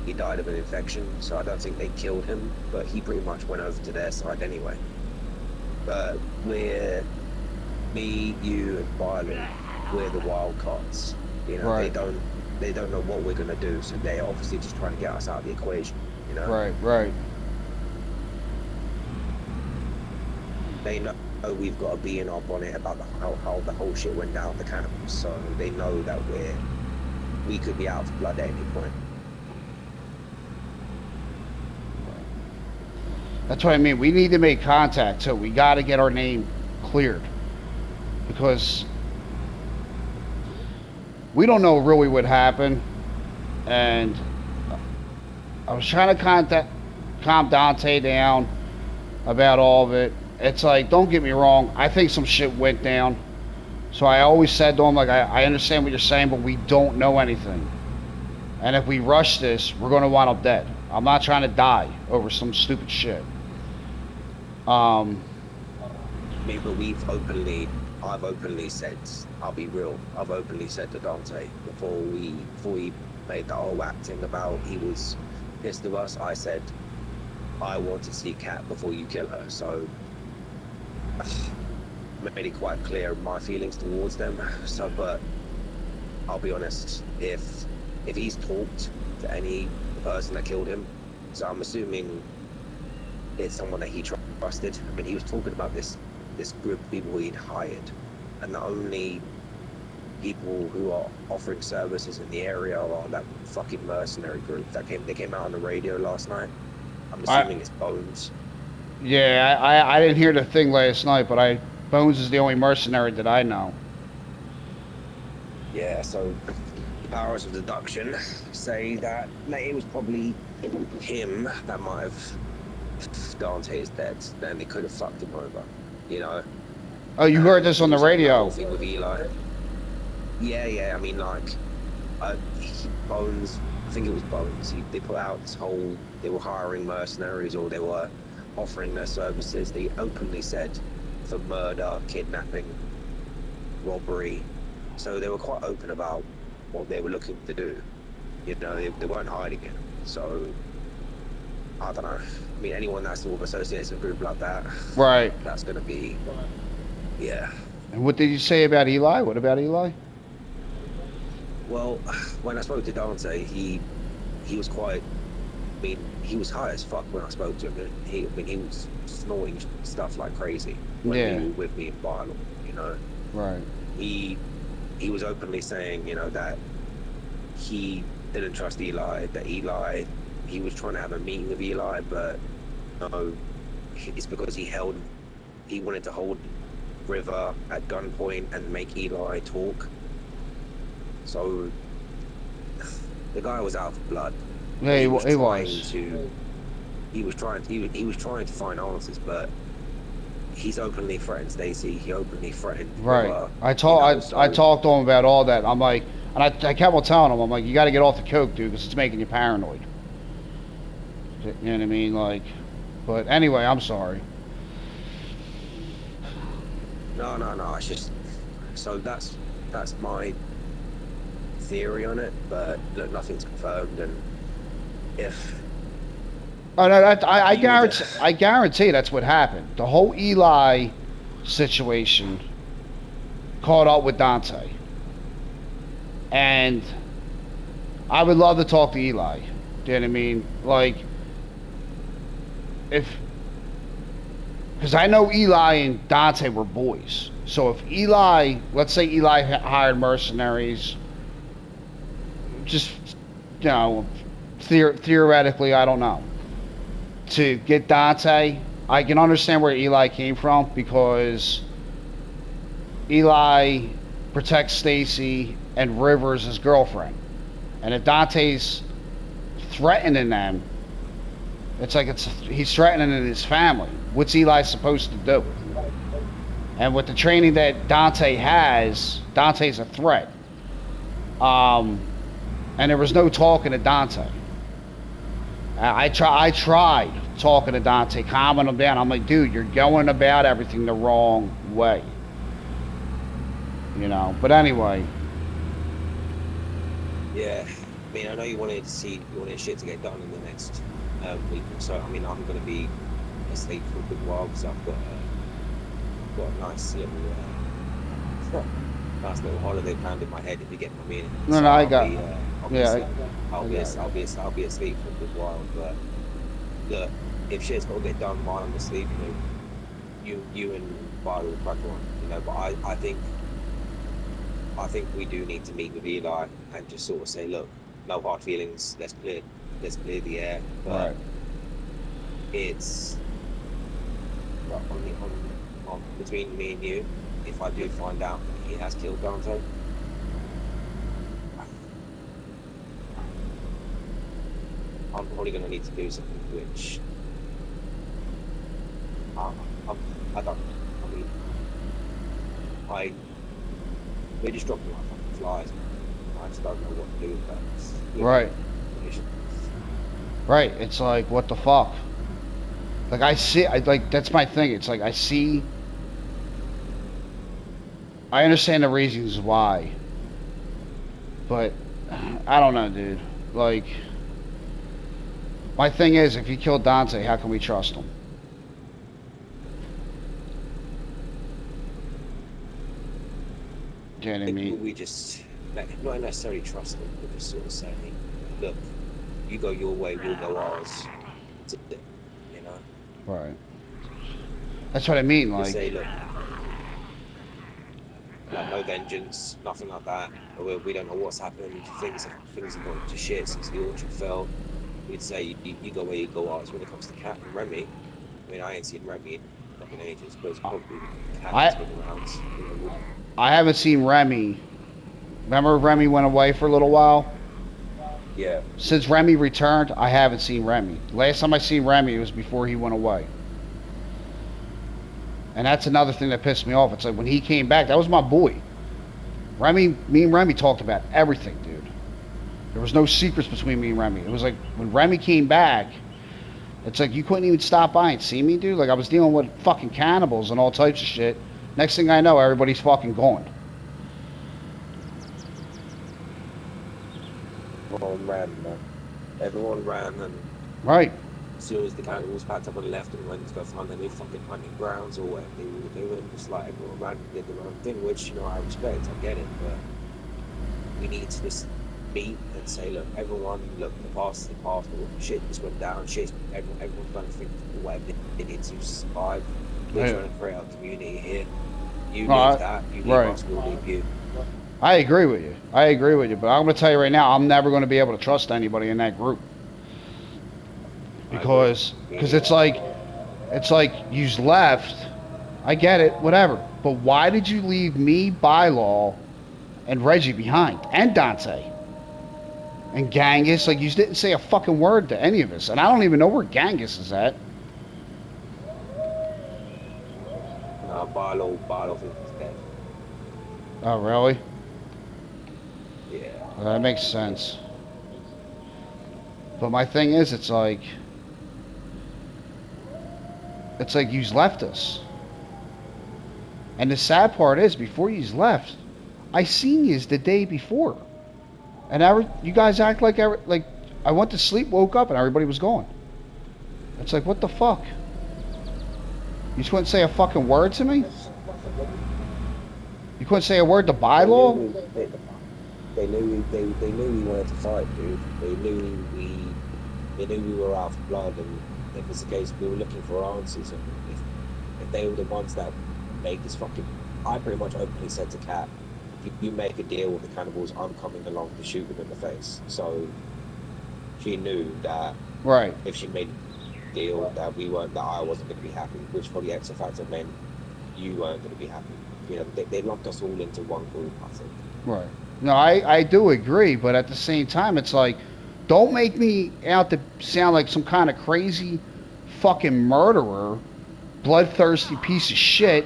he died of an infection, so I don't think they killed him. But he pretty much went over to their side anyway. But me, you, and Byron, we're the wild cards. You know, Right. they don't know what we're gonna do, so they're obviously just trying to get us out of the equation. You know, Right. Right. they know we've got to be in our bonnet about how the whole shit went down, the cannibals, so they know that we could be out for blood at any point. That's what I mean. We need to make contact, so we got to get our name cleared because we don't know really what happened. And I was trying to calm Dante down about all of it. It's like, don't get me wrong. I think some shit went down. So I always said to him, like, I understand what you're saying, but we don't know anything. And if we rush this, we're going to wind up dead. I'm not trying to die over some stupid shit. Um, I mean, but I've openly said, I'll be real, I've openly said to Dante before we made that whole acting about he was pissed of us. I said I want to see Kat before you kill her. So made it quite clear my feelings towards them. So, but I'll be honest, if he's talked to any person that killed him, so I'm assuming it's someone that he trusted. I mean, he was talking about this group of people he'd hired, and the only people who are offering services in the area are that fucking mercenary group they came out on the radio last night. I'm I assuming it's Bones. Yeah, I didn't hear the thing last night, but I Bones is the only mercenary that I know. Yeah, so the powers of deduction say that it was probably him that might have. Dante is dead, then they could have fucked him over, you know. Oh, you heard this on It the was like the whole radio? thing with Eli. Yeah, yeah. I mean, like, Bones. I think it was Bones. They put out this whole. They were hiring mercenaries, or they were offering their services. They openly said for murder, kidnapping, robbery. So they were quite open about what they were looking to do. You know, they weren't hiding it. So I don't know. I mean, anyone that sort of associates with a group like that, Right. that's going to be, yeah. And what did you say about Eli? What about Eli? Well, when I spoke to Dante, he was quite. I mean, he was high as fuck when I spoke to him. I mean, he was snorting stuff like crazy when Yeah. we were with me in Barlow. You know, Right. he he was openly saying, you know, that he didn't trust Eli. That Eli, he was trying to have a meeting with Eli, but no, it's because he wanted to hold River at gunpoint and make Eli talk. So the guy was out of blood, Yeah, but he was. he was trying to find answers, but he's openly threatened Stacy. He openly threatened Right. River. I You told know, I so talked to him about all that. I'm like, and I kept on telling him, I'm like, you got to get off the coke, dude, because it's making you paranoid. You know what I mean? Like, but anyway, I'm sorry. no. It's just so that's my theory on it, but look, nothing's confirmed. And if Oh, no, he would, I guarantee that's what happened. The whole Eli situation caught up with Dante, and I would love to talk to Eli. Do you know what I mean? Like, if because I know Eli and Dante were boys. So if Eli, let's say Eli hired mercenaries, just you know, theoretically, I don't know, to get Dante, I can understand where Eli came from because Eli protects Stacy and Rivers, his girlfriend, and if Dante's threatening them, it's like he's threatening his family. What's Eli supposed to do? And with the training that Dante has, Dante's a threat. Um, and there was no talking to Dante. I tried talking to Dante, calming him down. I'm like, dude, you're going about everything the wrong way. You know. But anyway, yeah, I mean, I know you wanted shit to get done in the next week or so. I mean, I'm going to be asleep for a good while because I've got a nice little nice little holiday planned in my head, if you get my meaning. No, So no, I got. I'll be, Yeah, asleep- I got it. I'll be asleep for a good while. But look, if shit's got to get done while I'm asleep, you and Barlow will crack on, But I think we do need to meet with Eli and just sort of say, look, no hard feelings. Let's clear the air. But Right. it's well, on between me and you. If I do find out he has killed Dante, I'm probably going to need to do something which I, I, I don't. I mean, I we're just dropping like fucking flies. I just don't know what to do with that. Right. Right. It's like, what the fuck? Like, that's my thing. It's like, I understand the reasons why. But, I don't know, dude. Like, my thing is, if you killed Dante, how can we trust him? Do you know what I mean? We just not necessarily trust them, but just sort of saying, look, you go your way, we'll go ours. You know. Right. That's what I mean. Just Like, say, look, no vengeance, nothing like that. We don't know what's happened. Things have gone to shit since the orchard fell. We'd say you go where you go ours. When it comes to Cat and Remy, I mean, I ain't seen Remy in fucking ages, but it's probably Cat has been around. I haven't seen Remy. Remember Remy went away for a little while? Yeah. Since Remy returned, I haven't seen Remy. Last time I seen Remy was before he went away. And that's another thing that pissed me off. It's like when he came back, that was my boy. Me and Remy talked about everything, dude. There was no secrets between me and Remy. It was like when Remy came back, it's like you couldn't even stop by and see me, dude. Like I was dealing with fucking cannibals and all types of shit. Next thing I know, everybody's fucking gone. Everyone ran, and Right. as soon as the cannibals packed up and left and went to go find their new fucking hunting grounds or whatever they were doing, just like everyone ran and did their own thing, which, I respect, I get it, but we need to just meet and say, look, everyone, look, the past is the past, shit just went down, everyone's trying to think of whatever they need to survive. We're trying to create our community here. You leave that, you leave us, we'll leave you. I agree with you. But I'm going to tell you right now, I'm never going to be able to trust anybody in that group. Because it's like you've left. I get it, whatever. But why did you leave me, Bylaw, and Reggie behind? And Dante? And Genghis? Like, you didn't say a fucking word to any of us. And I don't even know where Genghis is at. Barlow is dead. Oh, really? Yeah. Well, that makes sense. But my thing is, it's like you've left us. And the sad part is, before you've left, I seen yous the day before. And you guys act like I went to sleep, woke up, and everybody was gone. It's like, what the fuck? You just couldn't say a fucking word to me? You couldn't say a word to Bylaw? They knew we wanted to fight, dude. They knew we were out for blood, and if it's the case, we were looking for answers. And if they were the ones that made this fucking, I pretty much openly said to Kat, if you make a deal with the cannibals, I'm coming along to shoot them in the face. So she knew that, right, if she made a deal that I wasn't going to be happy, which for the X factor meant you weren't going to be happy. They lumped us all into one group, I think. Right. No, I do agree, but at the same time, it's like, don't make me out to sound like some kind of crazy fucking murderer, bloodthirsty piece of shit,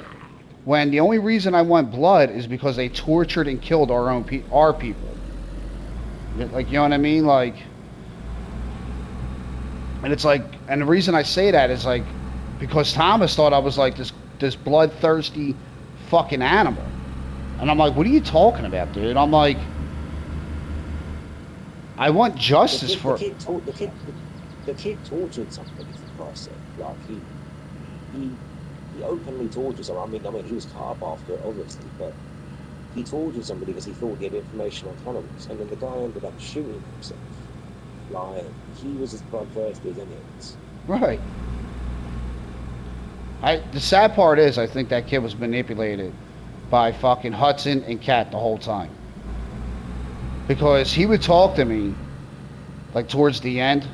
when the only reason I want blood is because they tortured and killed our people. Like, you know what I mean? Like, and it's like, and the reason I say that is like, because Thomas thought I was like this bloodthirsty fucking animal. And I'm like, what are you talking about, dude? I'm like, I want The justice kid, the for. kid, taught the kid tortured somebody for Christ's sake. Like he, he openly tortured someone. I mean, he was cut up after it, obviously, but he tortured somebody because he thought he had information on cannibals, and then the guy ended up shooting himself. Like he was as bloodthirsty as any of us. Right. The sad part is, I think that kid was manipulated by fucking Hudson and Kat the whole time, because he would talk to me like towards the end,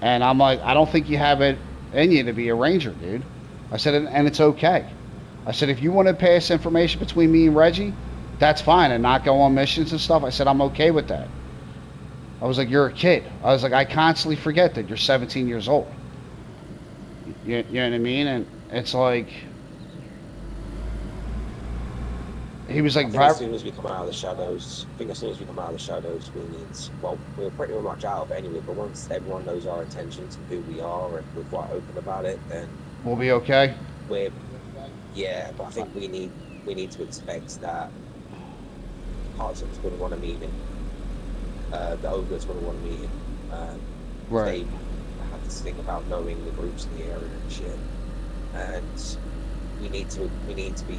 and I'm like, I don't think you have it in you to be a ranger, dude. I said, and it's okay. I said, if you want to pass information between me and Reggie, that's fine, and not go on missions and stuff. I said, I'm okay with that. I was like, you're a kid. I was like, I constantly forget that you're 17 years old. You know what I mean? And it's like, he was like, I think as soon as we come out of the shadows, I think as soon as we come out of the shadows, we need. Well, we're pretty much out of it anyway. But once everyone knows our intentions and who we are, and we're quite open about it, then we'll be okay. we're yeah. But I think we need to expect that Hudson's going to want to meet him. The ogre's going to want to meet him. Right. They have this thing about knowing the groups in the area and shit, and we need to be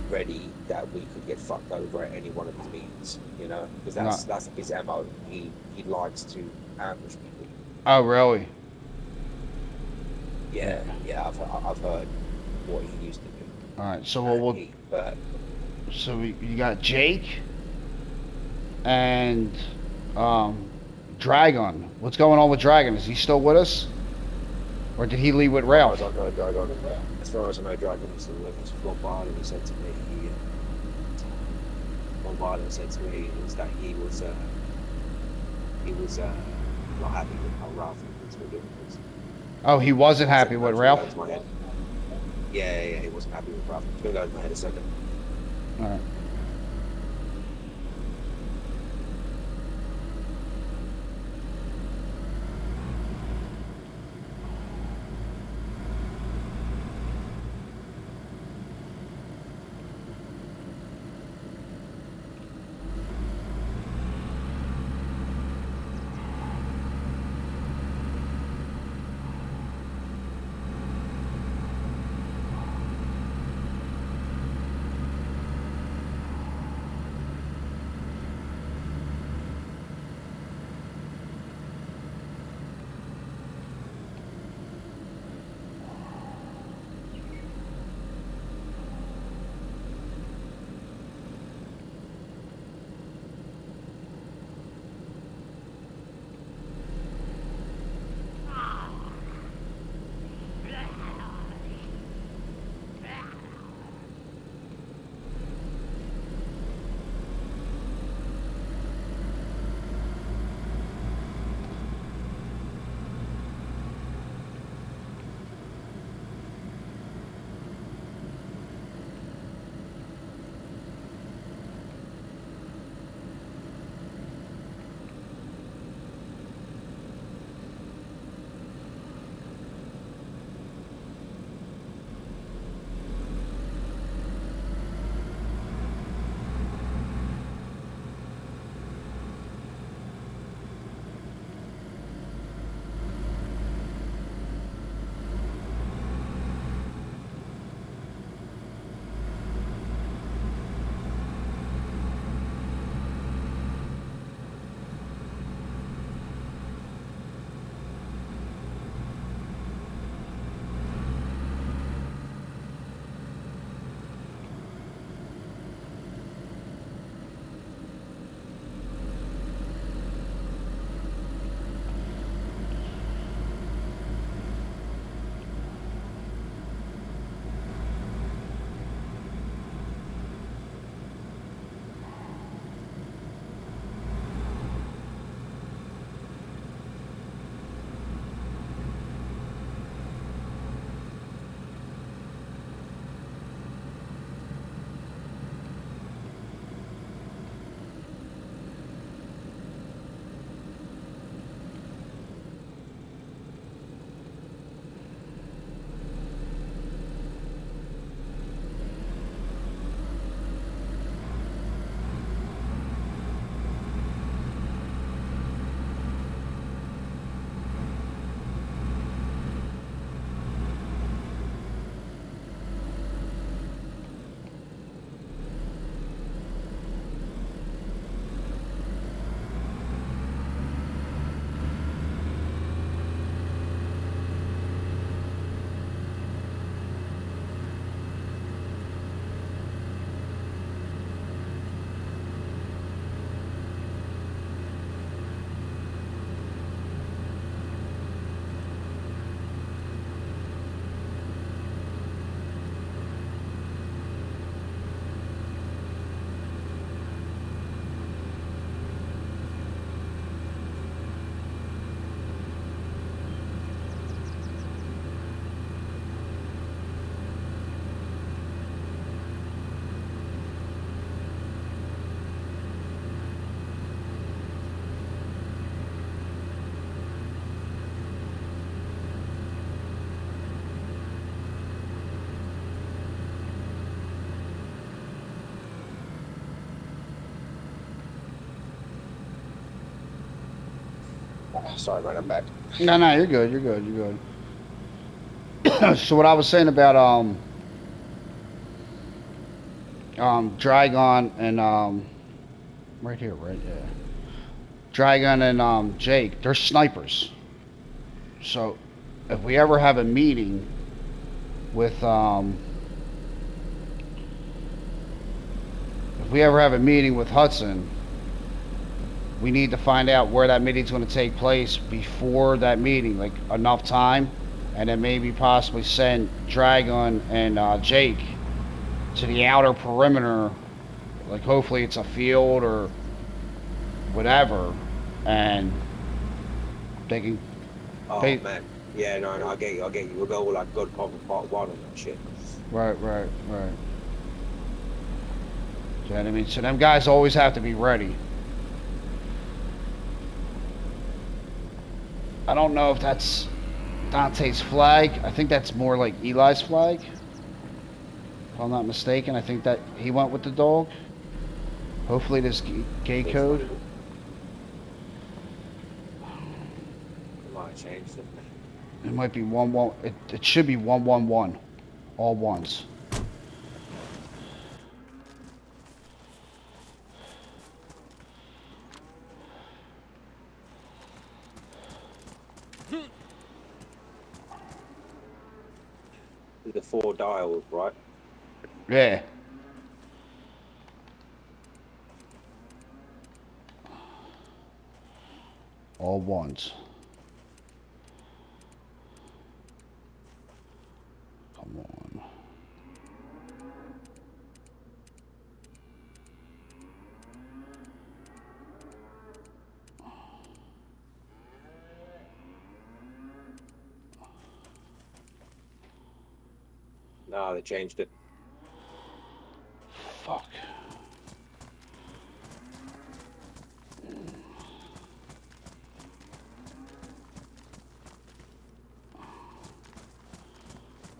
ready that we could get fucked over at any one of his meetings, you know, because that's his MO. He likes to ambush people. Oh, really? Yeah, I've heard what he used to do. All right. So you got Jake and Dragon. What's going on with Dragon? Is he still with us, or did he leave with Ralph? As far as I know, Dragon is still with us. Rob Barley said to me, was that he was not happy with how Ralph was doing things. Oh, he wasn't happy with Ralph? Yeah, he wasn't happy with Ralph. It's going to go in my head a second. All right. Sorry, man, I'm back. No, no, you're good. You're good. You're good. So what I was saying about Dragon and right here, right, yeah. Dragon and Jake, they're snipers. So if we ever have a meeting with if we ever have a meeting with Hudson, we need to find out where that meeting's going to take place before that meeting, like enough time, and then maybe possibly send Dragon and Jake to the outer perimeter, like hopefully it's a field or whatever, and they can. Oh They, man, yeah, no, I get you, I get you. We'll go all like God Copper Part 1 and that shit. right, right, right. You know what I mean? So them guys always have to be ready. I don't know if that's Dante's flag. I think that's more like Eli's flag. If I'm not mistaken, I think that he went with the dog. Hopefully this gay code. I might have changed it. It might be 1-1. It should be 1-1-1. All ones. The 4 dials, right? Yeah. All ones. Come on. No, they changed it. Fuck.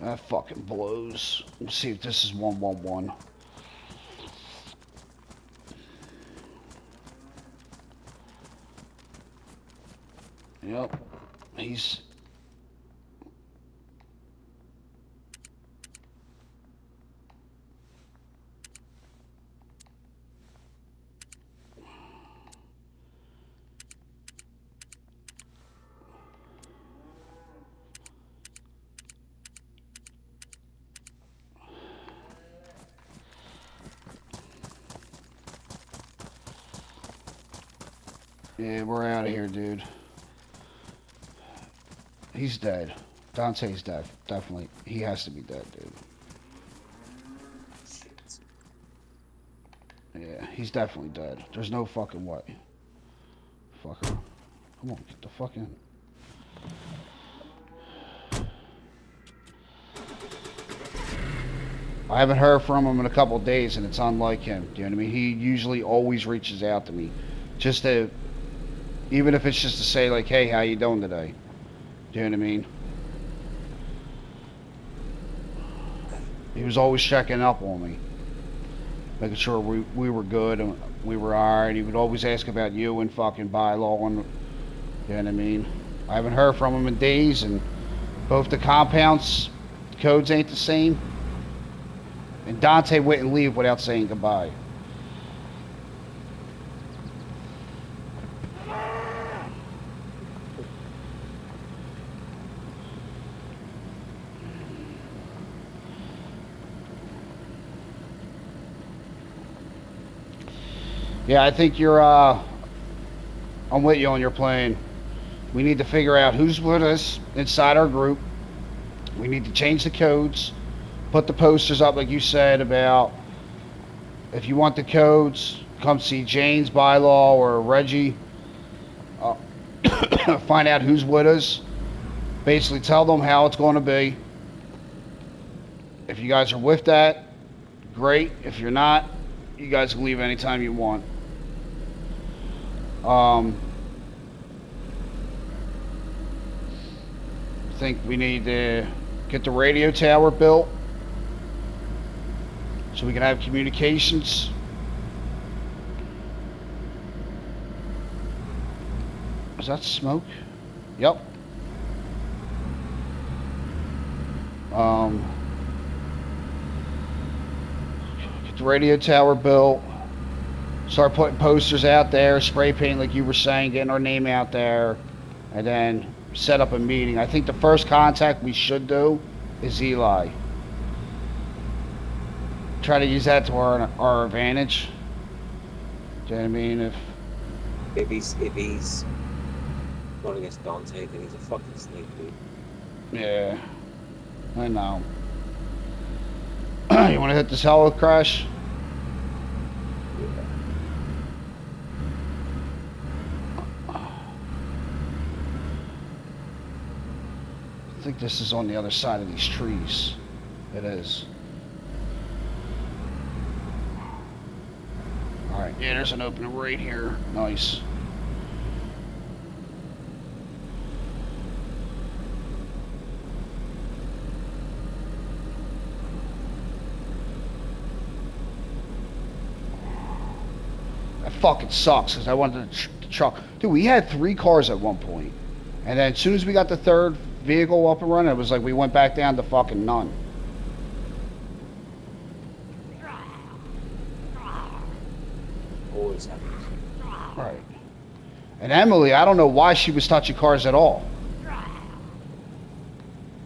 That fucking blows. Let's see if this is 1-1-1. Yep. He's... Yeah, we're out of here, dude. He's dead. Dante's dead. Definitely. He has to be dead, dude. Shit. Yeah, he's definitely dead. There's no fucking way. Fucker. Come on, get the fucking... I haven't heard from him in a couple of days, and it's unlike him. Do you know what I mean? He usually always reaches out to me. Just to... Even if it's just to say, like, hey, how you doing today? Do you know what I mean? He was always checking up on me. Making sure we were good and we were alright. He would always ask about you and fucking bylaw and... You know what I mean? I haven't heard from him in days, and both the compounds, the codes ain't the same. And Dante wouldn't leave without saying goodbye. Yeah, I think you're, I'm with you on your plan. We need to figure out who's with us inside our group. We need to change the codes. Put the posters up like you said about if you want the codes, come see Jane's bylaw or Reggie. Find out who's with us. Basically tell them how it's going to be. If you guys are with that, great. If you're not, you guys can leave anytime you want. I think we need to get the radio tower built so we can have communications. Is that smoke? Yep. Get the radio tower built. Start putting posters out there, spray paint like you were saying, getting our name out there, and then set up a meeting. I think the first contact we should do is Eli. Try to use that to our advantage. Do you know what I mean? If he's not against Dante, then he's a fucking snake, dude. Yeah, I know. You want to hit this helo crash? Yeah. I think this is on the other side of these trees. It is. Alright, yeah, there's an opening right here. Nice. That fucking sucks because I wanted the truck. Dude, we had 3 cars at one point. And then as soon as we got the third vehicle up and running, it was like we went back down to fucking none. Always happens. Right. And Emily, I don't know why she was touching cars at all.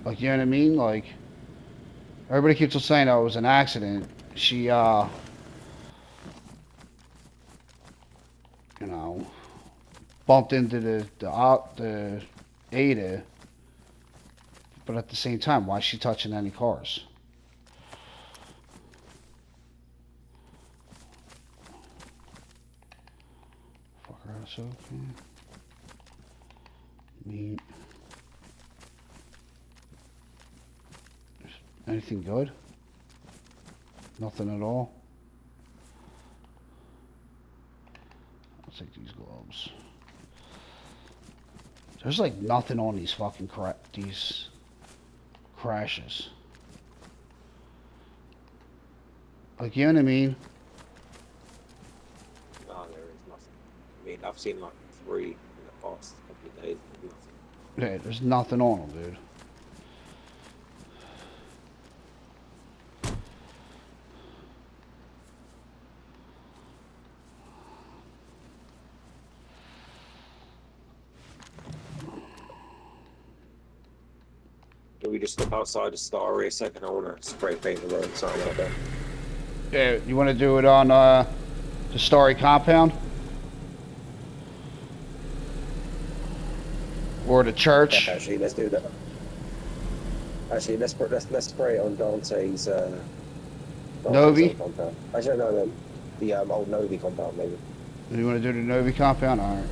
Like, you know what I mean? Like, everybody keeps on saying, oh, it was an accident. She, you know, bumped into the Ada. But at the same time, why is she touching any cars? Fucker ass open. Meat. Anything good? Nothing at all? I'll take these gloves. There's like nothing on these fucking these crashes. Like, you know what I mean? No, there is nothing. I mean, I've seen like 3 in the past couple of days. Nothing. Yeah, there's nothing on them, dude. Can we just step outside the Starry a second? I want to spray paint the road, something like that. Yeah, you want to do it on the Starry compound? Or the church? Yeah, actually, let's do that. Actually, let's spray it on Dante's Novi? old compound. Actually, no, the old Novi compound, maybe. You want to do the Novi compound? All right.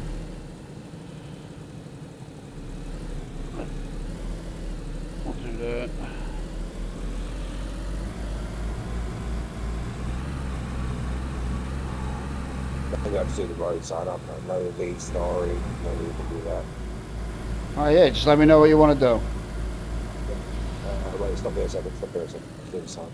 We'll do that. I think I have to do the road sign up. Novi, Starry, no need to do that. Oh yeah, just let me know what you want to do. Wait, stop here a second. Stop here a second. Do the sign up.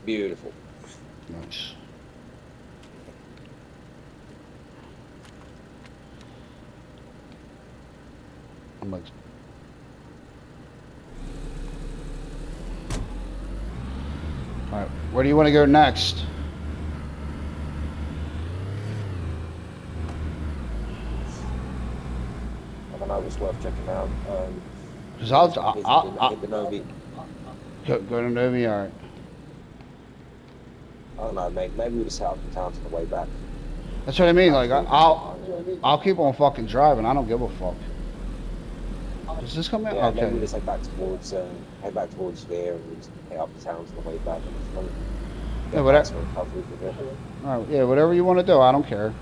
Beautiful. Nice. I'm like, all right, where do you want to go next? I don't know. It's worth checking out. Cause Hit the Novi. go to Novi. All right. I don't know, mate. Maybe we just head out to town on the way back. That's what I mean. Like I'll keep on fucking driving. I don't give a fuck. Does this come out? Yeah, and then we Okay. just head back towards here and just head up the town on the way back and just Yeah, get back whatever. to recovery from there. All right, yeah, whatever you want to do. I don't care.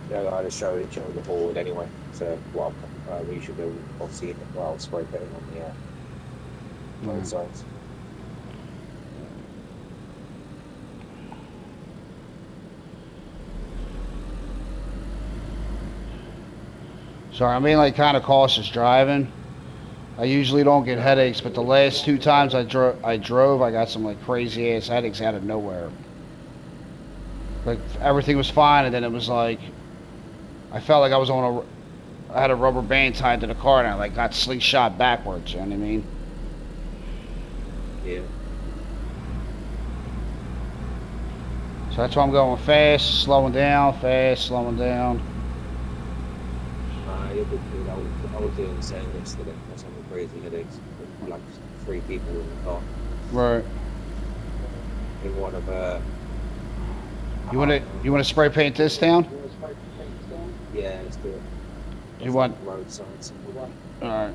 Yeah, I just showed the board anyway. So, well, we should do obviously well spray painting on the All road right. signs. Sorry, I'm being like kind of cautious driving. I usually don't get headaches, but the last two times I drove, I got some like crazy ass headaches out of nowhere. Like everything was fine, and then it was like I felt like I had a rubber band tied to the car, and I like got slingshot backwards. You know what I mean? Yeah. So that's why I'm going fast, slowing down, fast, slowing down. You're good, dude. I was doing the same yesterday. I was having crazy headaches. Like 3 people in the car. Right. I think one of You wanna spray paint this down? yeah, let's do it. You want? Road signs. All right.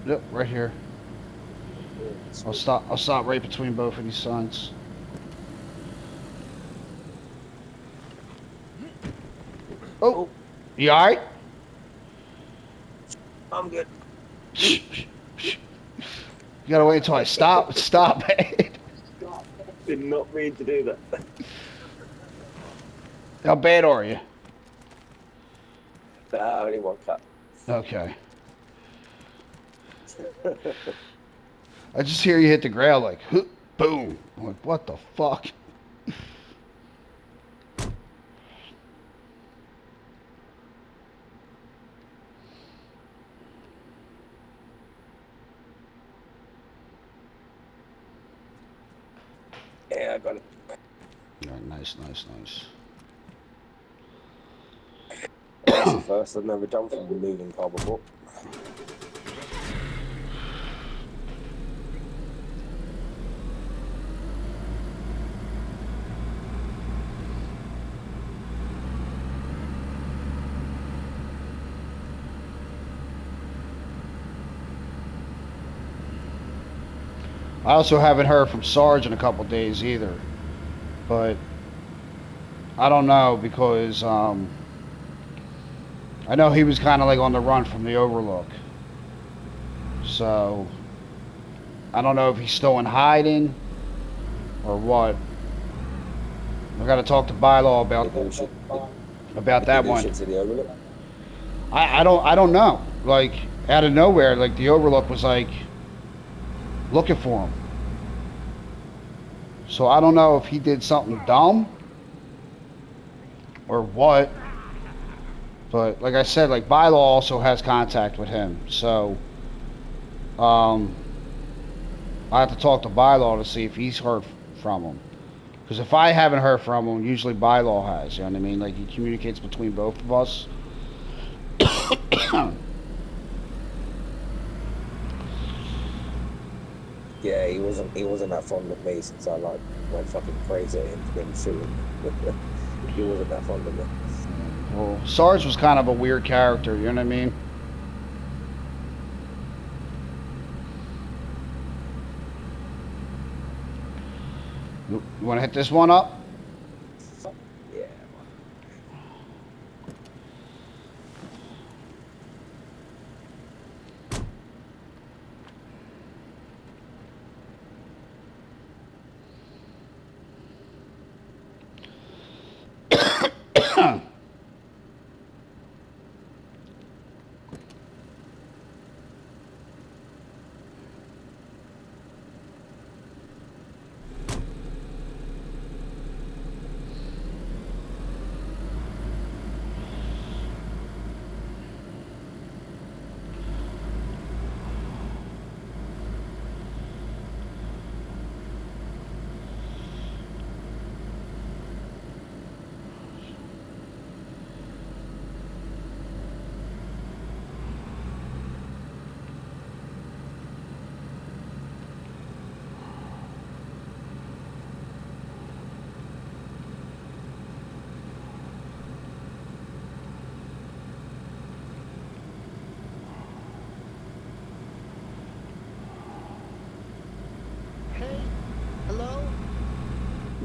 Yep, right here. I'll stop. I'll stop right between both of these signs. Oh, you all right? I'm good. You gotta wait until I stop. Stop, man. Did not mean to do that. How bad are you? Only one cut. Okay. I just hear you hit the ground like, boom. I'm like, what the fuck? Yeah, I got it. All right, nice, nice, nice. That's the first I've never done from a moving car before. I also haven't heard from Sarge in a couple days either, but I don't know because I know he was kind of like on the run from the Overlook, so I don't know if he's still in hiding or what. I got to talk to Bylaw about that one. To the Overlook. I don't know. Like out of nowhere, like the Overlook was like looking for him. So I don't know if he did something dumb or what. But like I said, like Bylaw also has contact with him. So I have to talk to Bylaw to see if he's heard from him. Because if I haven't heard from him, usually Bylaw has. You know what I mean? Like he communicates between both of us. Yeah, he wasn't that fond of me since I like went fucking crazy at him for being shooting. He wasn't that fond of me. Well, Sarge was kind of a weird character. You know what I mean? You want to hit this one up? Yeah.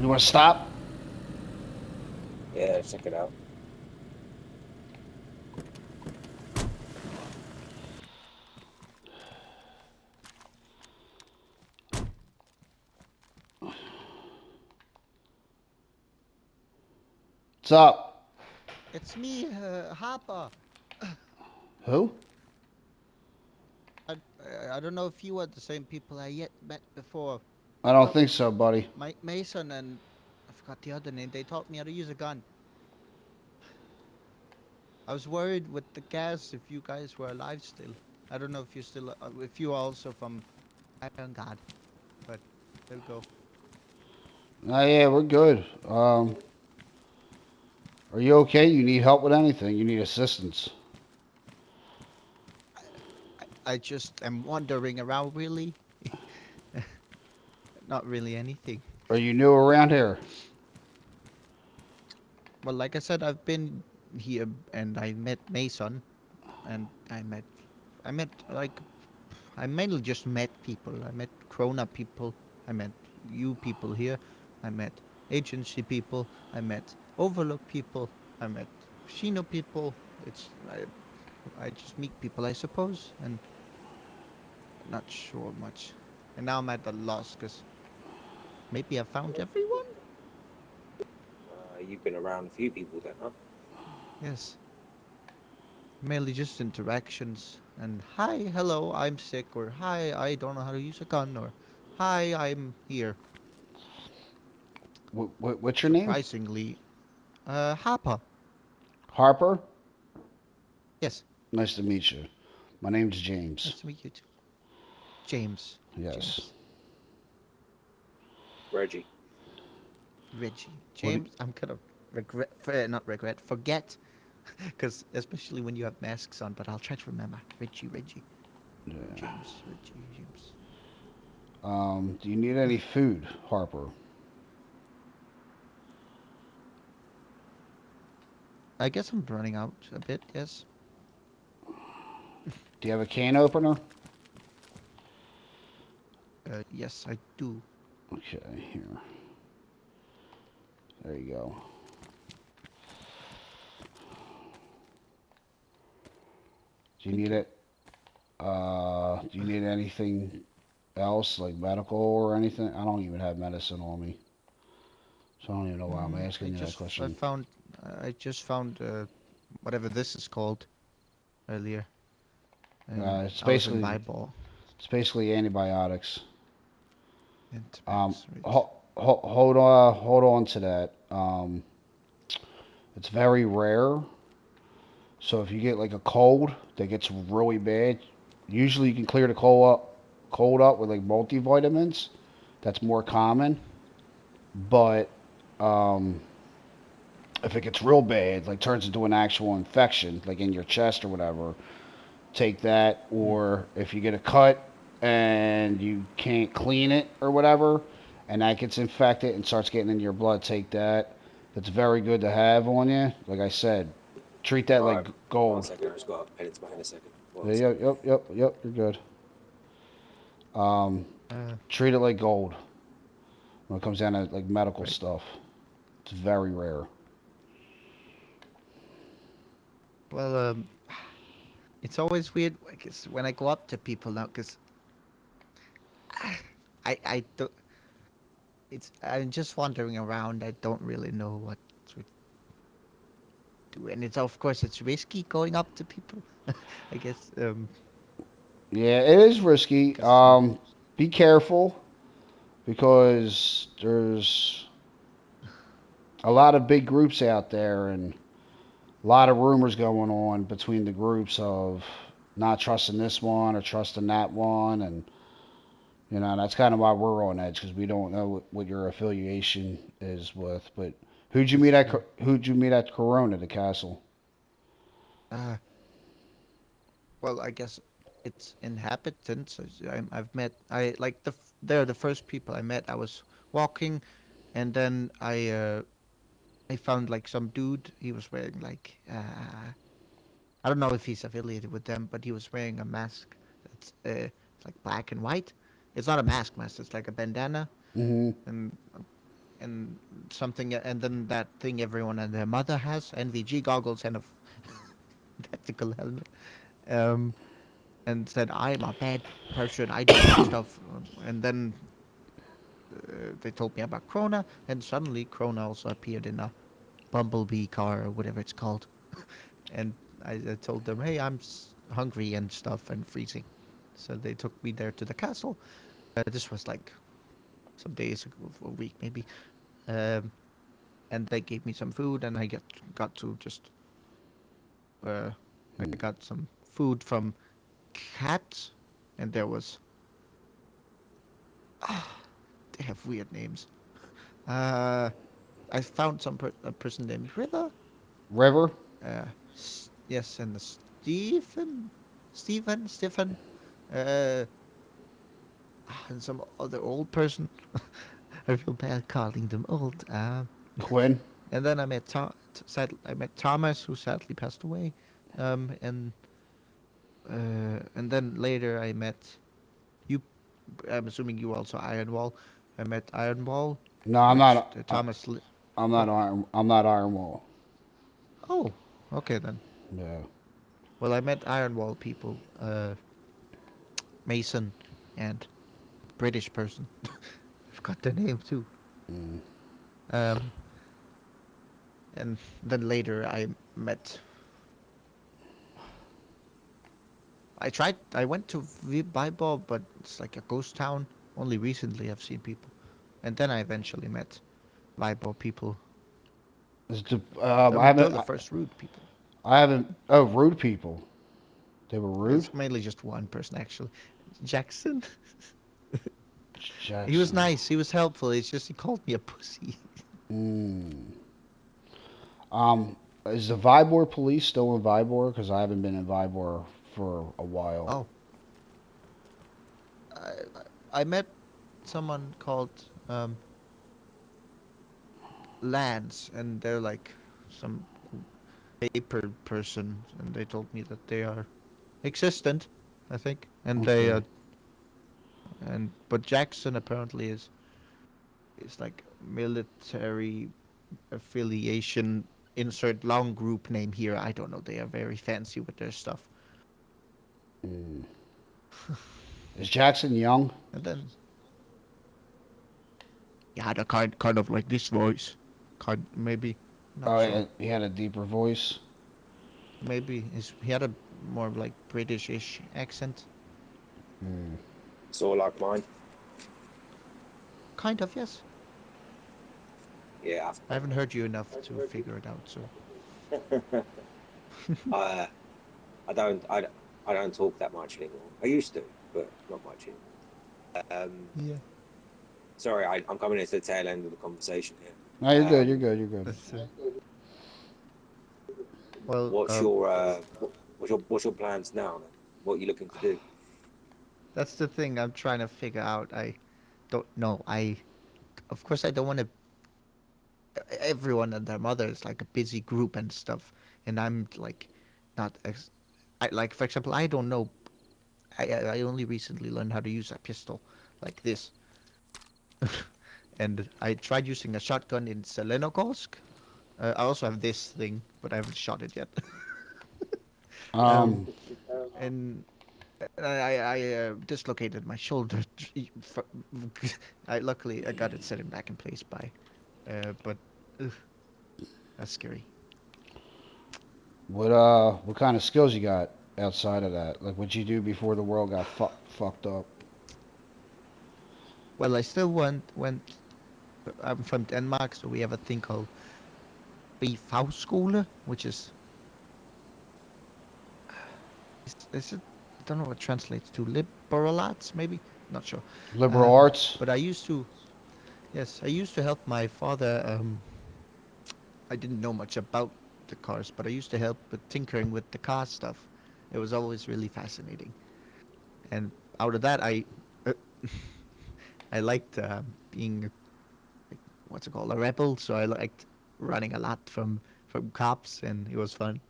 You want to stop? Yeah, check it out. What's up? It's me, Harper. Who? I, I don't know if you are the same people I yet met before. I don't Well, think so, buddy. Mason and I forgot the other name. They taught me how to use a gun. I was worried with the gas if you guys were alive still. I don't know if you're still, if you are also from Iron God, but there we go. Oh, yeah, we're good. Are you okay? You need help with anything? You need assistance? I just am wandering around really. Not really anything. Are you new around here? Well, like I said, I've been here and I met Mason and I met like I mainly just met people. I met Krona people. I met you people here. I met agency people. I met Overlook people. I met Shino people. It's I just meet people, I suppose, and not sure much. And now I'm at a loss because maybe I found everyone. You've been around a few people then, huh? Yes, mainly just interactions and hi, hello, I'm sick, or hi, I don't know how to use a gun, or hi, I'm here. What's your name? Surprisingly, Harper. Harper? Yes. Nice to meet you. My name's James. Nice to meet you too. James. Yes. James. Reggie. Reggie. What? James. I'm gonna regret, not regret, forget, because especially when you have masks on. But I'll try to remember. Reggie. Reggie. Yeah. James. Reggie. James. Do you need any food, Harper? I guess I'm running out a bit. Yes. Do you have a can opener? Yes, I do. Okay, here. There you go. Do you Thank need you. it? Do you need anything else, like medical or anything? I don't even have medicine on me, so I don't even know why I'm I asking you that just I question. found I just found whatever this is called earlier. It's I was in basically Bible. antibiotics. Antibiotics. Right. Hold on to that. It's very rare. So if you get like a cold that gets really bad, usually you can clear the cold up with like multivitamins. That's more common. But um, if it gets real bad, like turns into an actual infection, like in your chest or whatever, take that. Mm. Or if you get a cut and you can't clean it or whatever, and that gets infected and starts getting in your blood, take that. That's very good to have on you. Like I said, treat that Alright, like one gold. second. I just got to head into my head a second. Yeah, One yep, second. yep, yep, yep. You're good. Um, Uh. treat it like gold when it comes down to like medical Right. stuff. It's very rare. Well. It's always weird when I go up to people now, because I don't. I'm just wandering around. I don't really know what to do, and it's of course it's risky going up to people. I guess Yeah, it is risky. because Be careful because there's a lot of big groups out there and a lot of rumors going on between the groups of not trusting this one or trusting that one, and that's kind of why we're on edge because we don't know what your affiliation is with. But that's true. who'd you meet at Corona, the castle? Uh, well, I guess it's inhabitants. I've met. I like they're the first people I met. I was walking, and then I found like some dude. He was wearing like I don't know if he's affiliated with them, but he was wearing a mask that's it's like black and white. It's not a mask. It's like a bandana, Mm-hmm. and and something, and then that thing everyone and their mother has, NVG goggles and a tactical helmet. Um, and said I'm a bad person. I do bad stuff. And then they told me about Krona, and suddenly Krona also appeared in a bumblebee car or whatever it's called. And I told them, hey, I'm hungry and stuff and freezing. So they took me there to the castle. This was like some days ago, a week maybe. Um, and they gave me some food, and I got to just uh, I got some food from cats, and there was they have weird names. Uh, I found a person named River. River. Yes, and Stephen, uh, and some other old person. I feel bad calling them old. Quinn. And then I met Thomas, who sadly passed away. And then later I met you. I'm assuming you also Ironwall. I met Ironwall, No, I'm which not. Thomas. I'm not Oh, Iron. I'm not Iron Wall. oh, okay then. Yeah. Well, I met Ironwall people, Mason, and British person. I forgot their name too. Mm. Um, and then later I met. I went to Viborg, but it's like a ghost town. Only recently I've seen people. And then I eventually met Viborg people. I They're haven't. the first rude people. I haven't. Oh, rude people. They were rude. It's mainly just one person actually. Jackson. He was Jackson. nice. He was helpful. It's just he called me a pussy. Mm. Um, is the Vybor police still in Vybor? Because I haven't been in Vybor for a while. Oh, I I met someone called Lance, and they're like some paper person, and they told me that they are existent, I think, and they Okay. and but Jackson apparently is like military affiliation. Insert long group name here. I don't know. They are very fancy with their stuff. Mm. Is Jackson young? And then he had a kind of like this voice, kind maybe, not Oh, sure. he had a deeper voice. Maybe he had a more like British-ish accent. Mm. Sort of like mine. Kind of, yes. Yeah. I haven't heard you enough to figure it out, so. I I don't I, I don't talk that much anymore. I used to, but not much anymore. Yeah. Sorry, I'm coming into the tail end of the conversation No, here. you're good. You're good. You're good. That's well, What's what's your plans now then? What are you looking to do? that's the thing I'm trying to figure out. I don't know. Of course, I don't want to. Everyone and their mother is like a busy group and stuff, and I'm like, not. Like, for example, I don't know. I only recently learned how to use a pistol like this, and I tried using a shotgun in Zelenogorsk. I also have this thing, but I haven't shot it yet. um, Um, and I dislocated my shoulder. I luckily I got it set back in place by, but ugh, that's scary. what kind of skills you got outside of that? Like what you do before the world got fucked up? Well, I still went. I'm from Denmark, so we have a thing called Bifagskole, which is it? I don't know what it translates to. Liberal arts, maybe. Not sure. Liberal Um, arts. but I used to. Yes, I used to help my father. I didn't know much about the cars, but I used to help with tinkering with the car stuff. It was always really fascinating. And out of that, uh, I liked being what's it called, a rebel. So I liked running a lot from cops, and it was fun.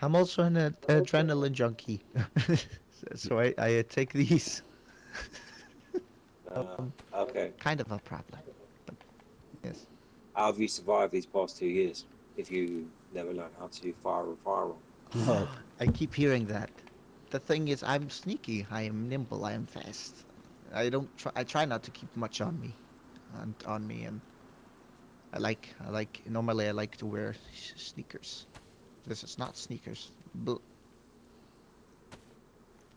I'm also an adrenaline junkie, so I take these. Uh, okay. Kind of a problem, but Yes. How have you survived these past 2 years if you never learned how to fire a firearm? Right. I keep hearing that. The thing is, I'm sneaky. I am nimble. I am fast. I don't. I try not to keep much on me, and Normally I like to wear sneakers. This is not sneakers.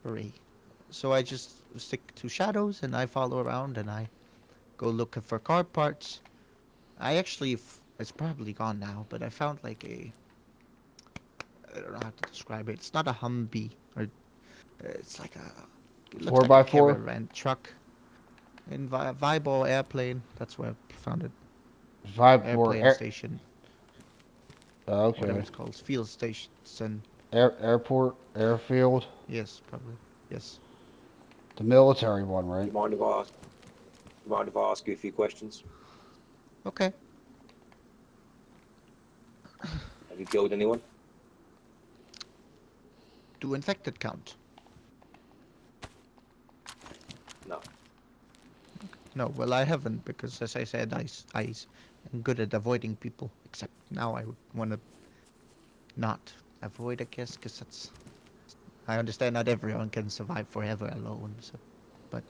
Beret. So I just stick to shadows and I follow around and I go looking for car parts. It's probably gone now, but I found like I don't know how to describe it. It's not a Humvee, or it's like it looks Four like a by four. caravan truck in Vibo Airplane. That's where I found it. Five four Airplane air. station, whatever Okay. it's called, field station. Airport, airfield, Yes, probably. Yes. the military one, You right? mind if I ask? You mind if I ask you a few questions? Okay. Have you killed anyone? Do infected count? No. No, well, I haven't because, as I said, am good at avoiding people. Except now I would want to not avoid, I guess, because that's. I understand not everyone can survive forever alone, so, but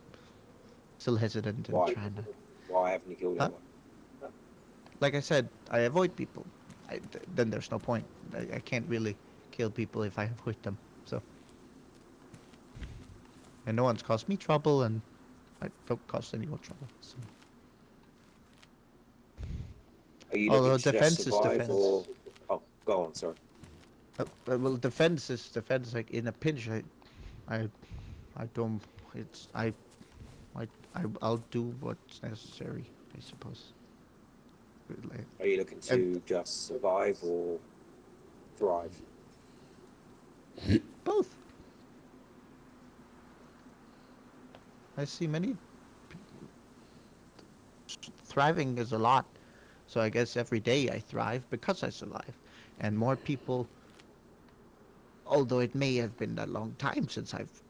still hesitant and Why? trying to. Why haven't you killed Huh? anyone? Like I said, I avoid people. Then there's no point. I can't really kill people if I avoid them. So, and no one's caused me trouble, and I don't cause anyone trouble. So, Are you looking although to just defense is survive defense. or? Oh, go on. Sorry. Well, defense is defense. Like in a pinch, I, I don't. It's I'll do what's necessary. I suppose. Like, Are you looking and to just survive or thrive? both. I see many thriving is a lot. So I guess every day I thrive because I survive, and more people. Although it may have been a long time since I've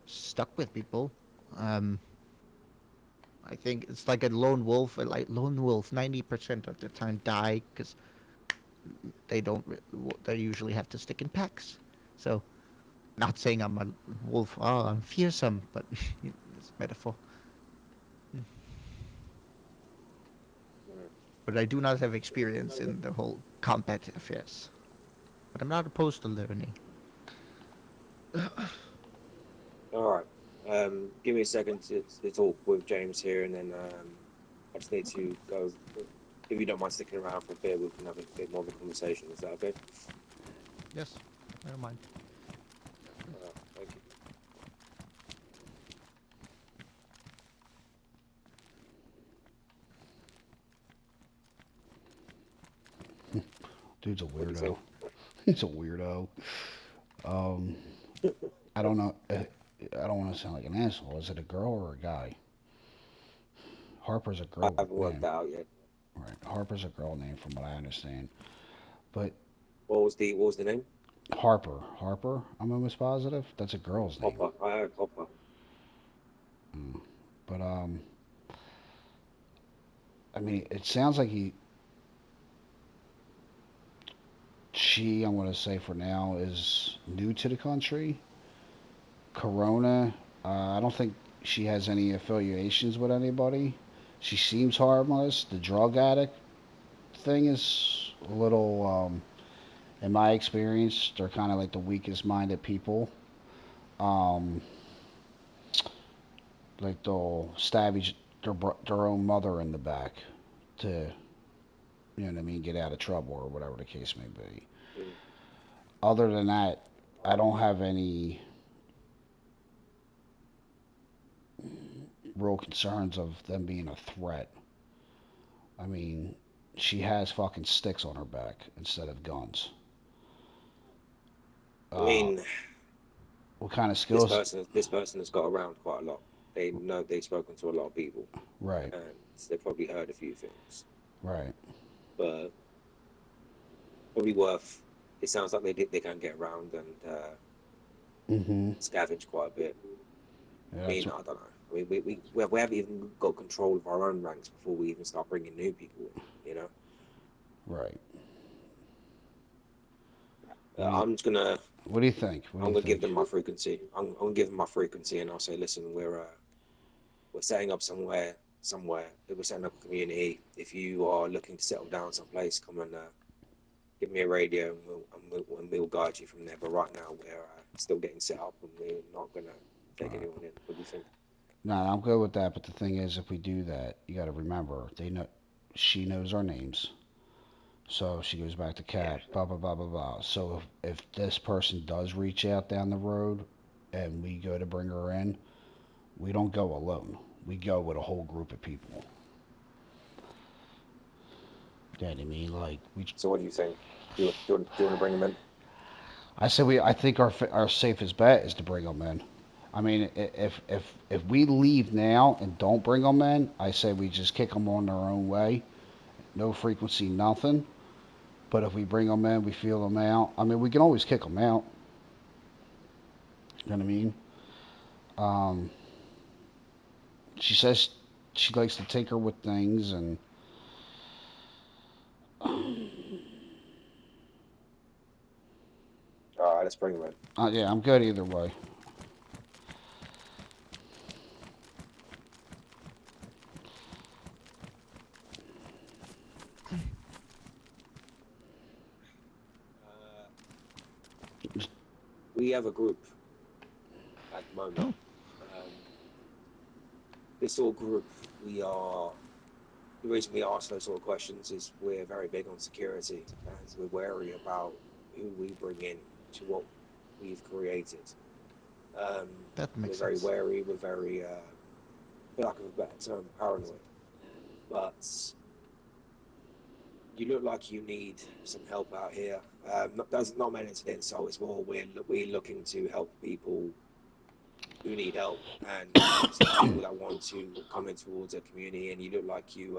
stuck with people, um, I think it's like a lone wolf. Like lone wolf, 90% of the time die because they don't. They usually have to stick in packs. So, not saying I'm a wolf. Oh, I'm fearsome, but it's a metaphor. Mm. But I do not have experience in the whole combat affairs. But I'm not opposed to learning. All right. Give me a second to talk with James here, and then I just need Okay. to go. If you don't mind sticking around for a bit, we can have a bit more of a conversation. Is that okay? Yes, I don't mind. Thank you. Dude's a What do you weirdo. think? He's a weirdo. Um, I don't know. I don't want to sound like an asshole. Is it a girl or a guy? Harper's a I girl haven't worked name, that out yet. right? Harper's a girl name, from what I understand. But What was the name? Harper. I'm almost positive that's a girl's name. Hopper. I heard Hopper. Mm. But I mean, it sounds like she, I'm going to say for now, is new to the country. Corona, I don't think she has any affiliations with anybody. She seems harmless. The drug addict thing is a little, in my experience, they're kind of like the weakest minded people. Um, like they'll stab their own mother in the back to, you know what I mean, get out of trouble or whatever the case may be. Mm. Other than that, I don't have any real concerns of them being a threat. I mean, she has fucking sticks on her back instead of guns. I Uh, mean, what kind of this skills? person this person has got around quite a lot. They know they've spoken to a lot of people, Right, and they've probably heard a few things. right. But probably worth. It sounds like they can get around and Mm-hmm. scavenge quite a bit. Yeah, I that's mean, what, I don't know. We haven't even got control of our own ranks before we even start bringing new people in. You know, Right. What do you, I'm just gonna what do you think? What do I'm you gonna give think? them my frequency. I'm gonna give them my frequency, and I'll say, listen, we're setting up somewhere. We're setting up a community. If you are looking to settle down someplace, come and give me a radio, and we'll guide you from there. But right now, we're still getting set up, and we're not gonna take anyone in. What do you think? No, I'm good with that. But the thing is, if we do that, you got to remember they know she knows our names. So she goes back to Yeah. Cap, blah blah blah blah blah. So if this person does reach out down the road, and we go to bring her in, we don't go alone. We go with a whole group of people. You know what I mean? Like we, So what do you think? Do you want to bring them in? I said we. I think our safest bet is to bring them in. I mean, if we leave now and don't bring them in, I say we just kick them on their own way. No frequency, nothing. But if we bring them in, we feel them out. I mean, we can always kick them out. You know what I mean? Um, she says she likes to take her with things, and All right, let's bring them in. yeah, I'm good either way. Uh, we have a group at the moment. Oh, Um, this sort of group, we are. The reason we ask those sort of questions is we're very big on security, and we're wary about who we bring in to what we've created. Um, that we're makes very sense. wary. We're very, for lack of a better term, paranoid. But you look like you need some help out here. That's not meant as an insult. It's more we're looking to help people who need help and people that want to come in towards a community. And you look like you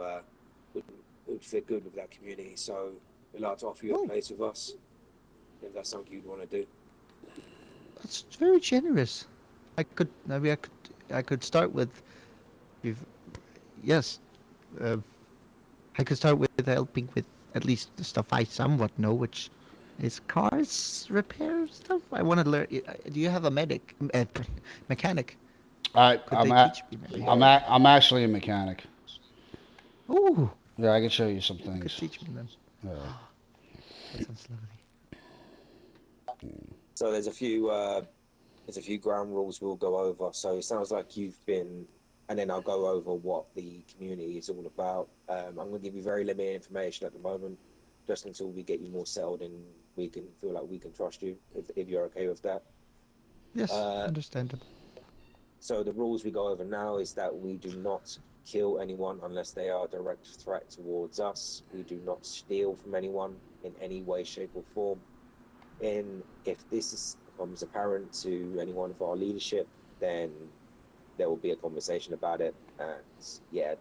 would would fit good with that community. So we'd like to offer you a Oh, place with us if that's something you'd want to do. that's very generous. Maybe I could start with, if, yes, uh, I could start with helping with at least the stuff I somewhat know, which is cars repair stuff. I want to learn. Do you have a mechanic? I Could I'm they at, teach me maybe? I'm Yeah. at, I'm actually a mechanic. Oh, Yeah, I can show you some you could things. teach me then. Yeah. That sounds lovely. So there's a few ground rules we'll go over. So it sounds like you've been, and then I'll go over what the community is all about. I'm going to give you very limited information at the moment, just until we get you more settled and we can feel like we can trust you, if you're okay with that. Yes, Uh, understandable. so the rules we go over now is that we do not kill anyone unless they are a direct threat towards us. We do not steal from anyone in any way, shape, or form. And if becomes apparent to anyone of our leadership, then there will be a conversation about it. And yeah,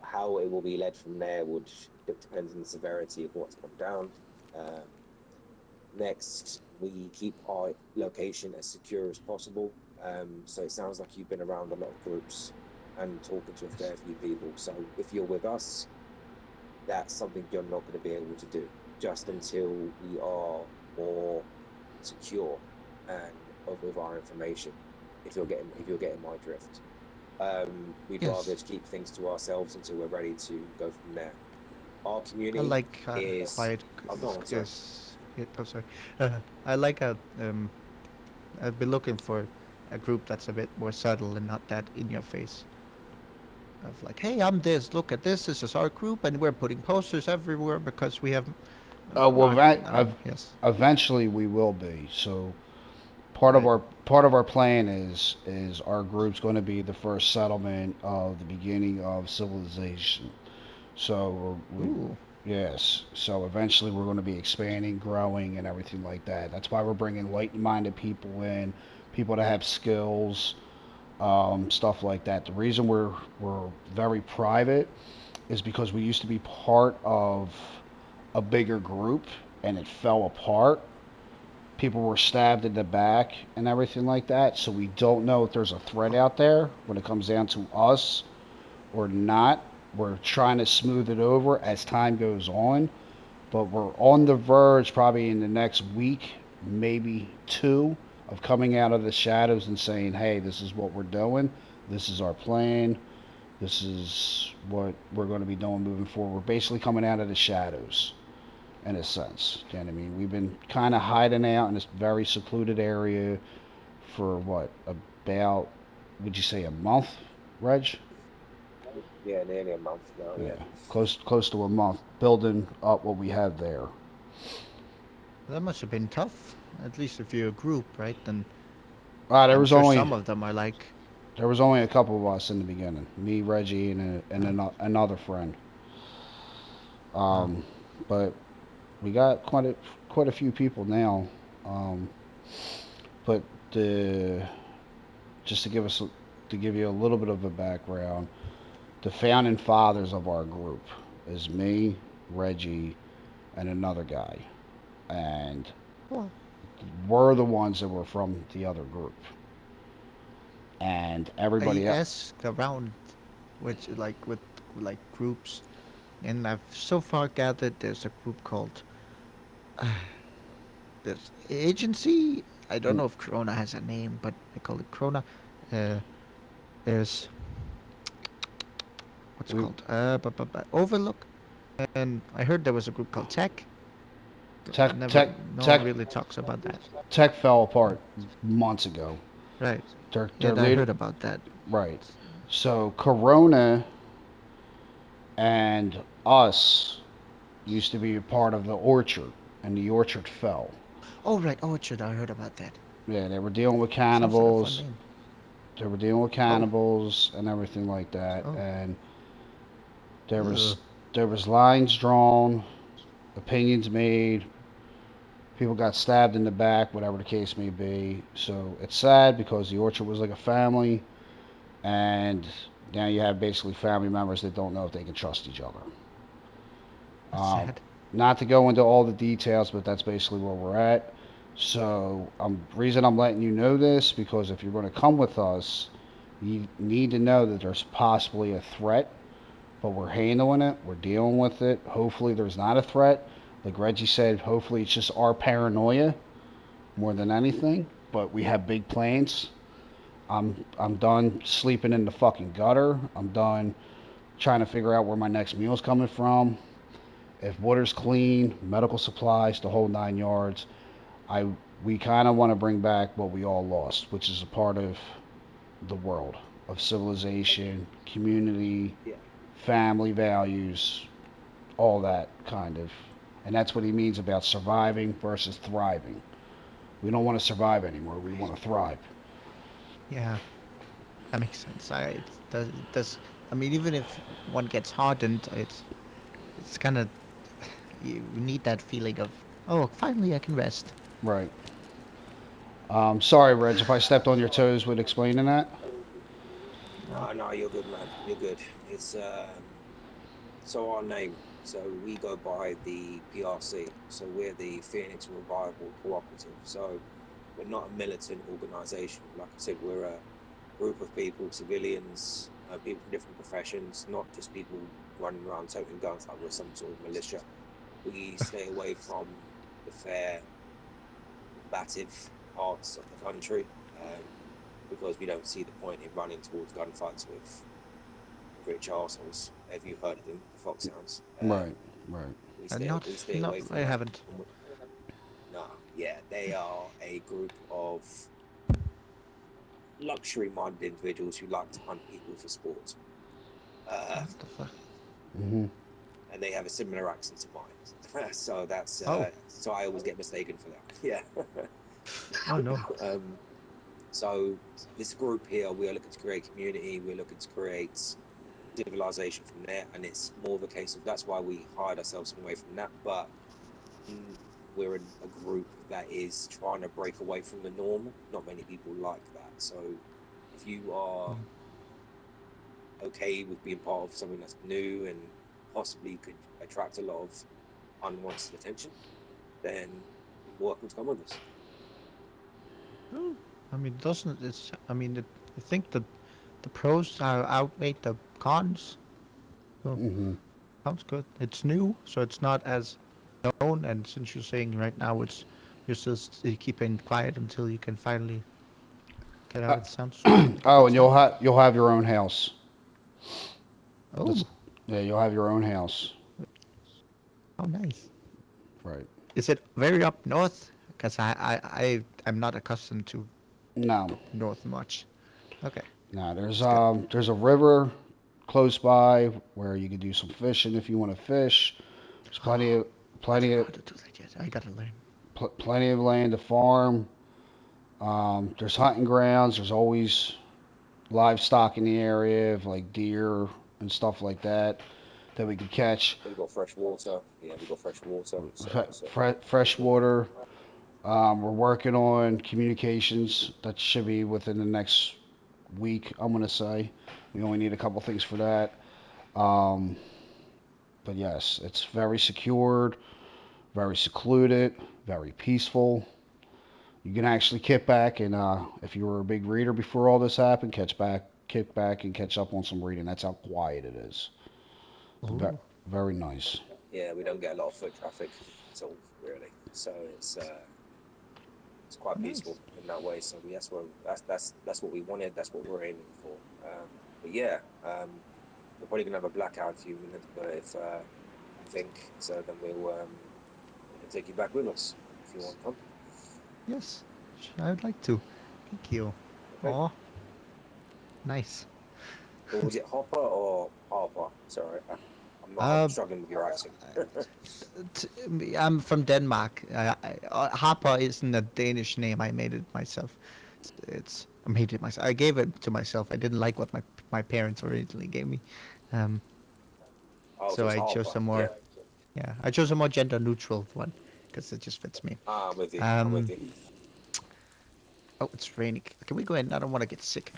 how it will be led from there would depend on the severity of what's come down. Um, Next, we keep our location as secure as possible. So it sounds like you've been around a lot of groups and talking to a Yes. fair few people. So if you're with us, that's something you're not going to be able to do just until we are more secure and with our information. If you're getting my drift, we'd rather Yes. just keep things to ourselves until we're ready to go from there. Our I community like is. quiet. Oh, go on, sorry. Yes. Oh, sorry. I like a. I've been looking for a group that's a bit more subtle and not that in your face. Of like, hey, I'm this. Look at this. This is our group, and we're putting posters everywhere because we have. Well, Not. Yes. eventually we will be. So Right. part of our plan is our group's going to be the first settlement of the beginning of civilization. So we Ooh. yes. So eventually we're going to be expanding, growing, and everything like that. That's why we're bringing like-minded people in, people that have skills, stuff like that. The reason we're very private is because we used to be part of a bigger group and it fell apart. people were stabbed in the back and everything like that. So we don't know if there's a threat out there when it comes down to us or not. We're trying to smooth it over as time goes on, but we're on the verge, probably in the next week, maybe two, of coming out of the shadows and saying, hey, this is what we're doing. This is our plan. This is what we're going to be doing moving forward. We're basically coming out of the shadows in a sense. You know what I mean? We've been kind of hiding out in this very secluded area for what, about, would you say a month, Reg? Yeah, nearly a month now. Yeah, Yeah. close to a month, building up what we have there. That must have been tough. At least if you're a group, right? Then There I'm was sure only some of them are like, a couple of us in the beginning, me, Reggie, and another friend. wow. Um, but we got quite a few people now. Um, but the just to give you a little bit of a background, the founding fathers of our group is me, Reggie, and another guy, and Well, we're the ones that were from the other group, and I everybody else. asked around, which with like groups, and I've so far gathered there's a group called this agency. I don't know if Corona has a name, but I call it Corona. Uh, there's what's it We called? Overlook. And I heard there was a group called Tech. tech Never, tech no one tech really talks about that. tech fell apart months ago. Right. Their And I leader, heard about that. right? So Corona and us used to be a part of the Orchard, and the Orchard fell. Oh, right. Orchard. I heard about that. Yeah, they were dealing with Sounds like a fun cannibals. name. They were dealing with Oh, cannibals and everything like that, oh. and there Ugh. was there was lines drawn, opinions made, people got stabbed in the back, whatever the case may be. So it's sad because the Orchard was like a family, and now you have basically family members that don't know if they can trust each other. That's Um, sad. Not to go into all the details, but that's basically where we're at. So, reason I'm letting you know this because if you're going to come with us, you need to know that there's possibly a threat, but we're handling it. We're dealing with it. Hopefully, there's not a threat. Like Reggie said, hopefully it's just our paranoia more than anything. But we have big plans. I'm done sleeping in the fucking gutter. I'm done trying to figure out where my next meal's coming from. If water's clean, medical supplies, the whole 9 yards. I We kind of want to bring back what we all lost, which is a part of the world of civilization, community, Yeah. family values, all that kind of. And that's what he means about surviving versus thriving. We don't want to survive anymore. We want to thrive. Yeah, that makes sense. It does. I mean, even if one gets hardened, it's kind of you need that feeling of, oh, finally I can rest. Right. Sorry, Reg, if I stepped on your toes with explaining that. No. No, no, you're good, man. You're good. It's so our name. So we go by the PRC. So we're the Phoenix Revival Cooperative. So we're not a militant organization. Like I said, we're a group of people, civilians, people from different professions, not just people running around toting guns like we're some sort of militia. We stay away from the fair, combative parts of the country because we don't see the point in running towards gunfights with rich assholes. Have you heard of them, the Foxhounds? Right, right. Not, We stay no, away from I that. haven't. No, yeah, they are a group of luxury-minded individuals who like to hunt people for sport. Uh, What the fuck? Hmm. and they have a similar accent to mine. So that's Oh, so I always get mistaken for that. Yeah. oh no. um, so this group here, we are looking to create community. We're looking to create civilization from there, and it's more of a case of that's why we hide ourselves away from that. But we're in a group that is trying to break away from the norm. Not many people like that. So if you are Mm. okay with being part of something that's new and possibly could attract a lot of unwanted attention, then you're welcome to come with us. Oh, I mean, doesn't it's? I mean, I think that the pros outweigh the cons. So Hmm. sounds good. It's new, so it's not as known. And since you're saying right now it's you're still keeping quiet until you can finally get Uh, out. It sounds like a oh, good and time. you'll have your own house. That's Oh, yeah, you'll have your own house. how nice. Right. Is it very up north? Because I'm not accustomed to No, up north much. Okay, no. that's good. There's a river close by where you can do some fishing if you want to fish. There's I plenty don't know of how to do that yet. I gotta learn. plenty of land to farm. There's hunting grounds. There's always livestock in the area of like deer and stuff like that that we could catch. We've got fresh water. Yeah, we've got fresh water. So all Fresh good. water. We're working on communications. That should be within the next week, I'm gonna say. We only need a couple things for that. Um, but yes, it's very secured, very secluded, very peaceful. You can actually kick back and, if you were a big reader before all this happened, kick back and catch up on some reading. That's how quiet it is. Ve- Oh, Very nice. Yeah, we don't get a lot of foot traffic at all, really. So it's quite peaceful nice. in that way. So that's what we wanted. That's what we're aiming for. But yeah, we're probably gonna have a blackout in a few minutes. But if you think so, then we can take you back with us if you want to come. Yes, I would like to. Thank you. Okay. Oh, nice. Or was it Hopper or Harper? Sorry, I'm Uh, struggling with your accent. I'm from Denmark. Harper isn't a Danish name. I made it myself. I made it myself. I gave it to myself. I didn't like what my parents originally gave me, um, Oh, so so it's I chose Harper. a Yeah. more yeah. I chose a more gender neutral one because it just fits me. Ah, I'm with you. I'm with Um. you. Oh, it's raining. Can we go in? I don't want to get sick.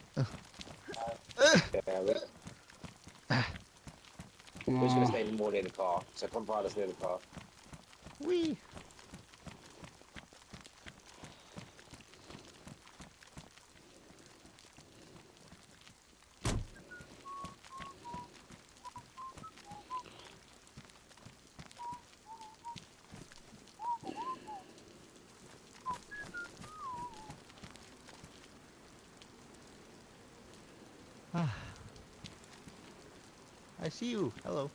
Yeah, we're just gonna Uh, stay more near the car. So come find us near the car. Wee. Ah, I see you. Hello.